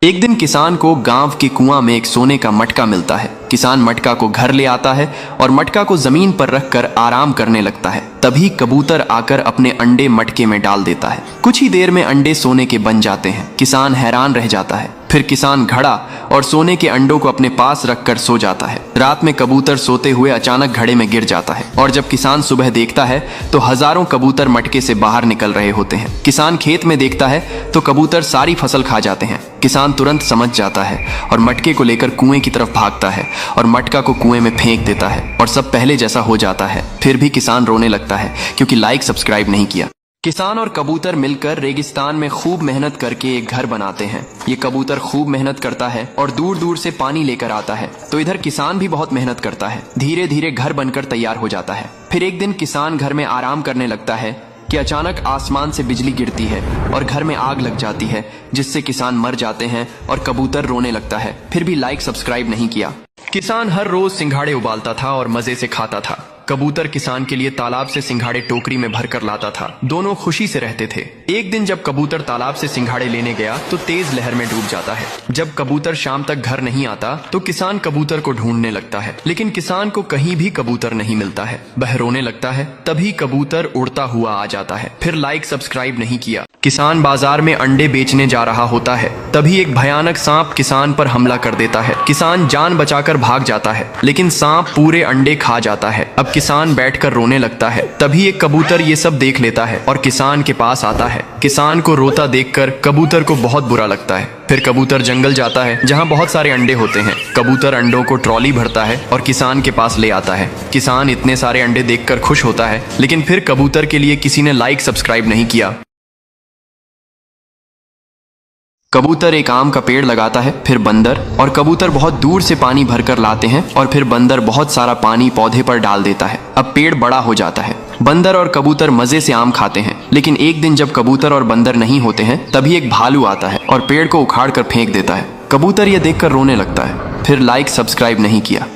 एक दिन किसान को गांव के कुआं में एक सोने का मटका मिलता है। किसान मटका को घर ले आता है और मटका को जमीन पर रखकर आराम करने लगता है। तभी कबूतर आकर अपने अंडे मटके में डाल देता है। कुछ ही देर में अंडे सोने के बन जाते हैं। किसान हैरान रह जाता है। फिर किसान घड़ा और सोने के अंडों को अपने पास रखकर सो जाता है। रात में कबूतर सोते हुए अचानक घड़े में गिर जाता है और जब किसान सुबह देखता है तो हजारों कबूतर मटके से बाहर निकल रहे होते हैं। किसान खेत में देखता है तो कबूतर सारी फसल खा जाते हैं। किसान तुरंत समझ जाता है और मटके को लेकर कुएं की तरफ भागता है और मटका को कुएं में फेंक देता है और सब पहले जैसा हो जाता है। फिर भी किसान रोने लगता है क्योंकि लाइक सब्सक्राइब नहीं किया। किसान और कबूतर मिलकर रेगिस्तान में खूब मेहनत करके एक घर बनाते हैं। ये कबूतर खूब मेहनत करता है और दूर दूर से पानी लेकर आता है, तो इधर किसान भी बहुत मेहनत करता है। धीरे धीरे घर बनकर तैयार हो जाता है। फिर एक दिन किसान घर में आराम करने लगता है कि अचानक आसमान से बिजली गिरती है और घर में आग लग जाती है, जिससे किसान मर जाते हैं और कबूतर रोने लगता है। फिर भी लाइक सब्सक्राइब नहीं किया। किसान हर रोज सिंघाड़े उबालता था और मजे से खाता था। कबूतर किसान के लिए तालाब से सिंघाड़े टोकरी में भरकर लाता था। दोनों खुशी से रहते थे। एक दिन जब कबूतर तालाब से सिंघाड़े लेने गया तो तेज लहर में डूब जाता है। जब कबूतर शाम तक घर नहीं आता तो किसान कबूतर को ढूंढने लगता है, लेकिन किसान को कहीं भी कबूतर नहीं मिलता है। वह रोने लगता है। तभी कबूतर उड़ता हुआ आ जाता है। फिर लाइक सब्सक्राइब नहीं किया। किसान बाजार में अंडे बेचने जा रहा होता है। तभी एक भयानक सांप किसान पर हमला कर देता है। किसान जान बचाकर भाग जाता है, लेकिन सांप पूरे अंडे खा जाता है। अब किसान बैठकर रोने लगता है। तभी एक कबूतर ये सब देख लेता है और किसान के पास आता है। किसान को रोता देखकर कबूतर को बहुत बुरा लगता है। फिर कबूतर जंगल जाता है जहाँ बहुत सारे अंडे होते हैं। कबूतर अंडों को ट्रॉली भरता है और किसान के पास ले आता है। किसान इतने सारे अंडे देखकर खुश होता है, लेकिन फिर कबूतर के लिए किसी ने लाइक सब्सक्राइब नहीं किया। कबूतर एक आम का पेड़ लगाता है, फिर बंदर और कबूतर बहुत दूर से पानी भरकर लाते हैं और फिर बंदर बहुत सारा पानी पौधे पर डाल देता है। अब पेड़ बड़ा हो जाता है। बंदर और कबूतर मजे से आम खाते हैं, लेकिन एक दिन जब कबूतर और बंदर नहीं होते हैं तभी एक भालू आता है और पेड़ को उखाड़ कर फेंक देता है। कबूतर यह देखकर रोने लगता है। फिर लाइक सब्सक्राइब नहीं किया।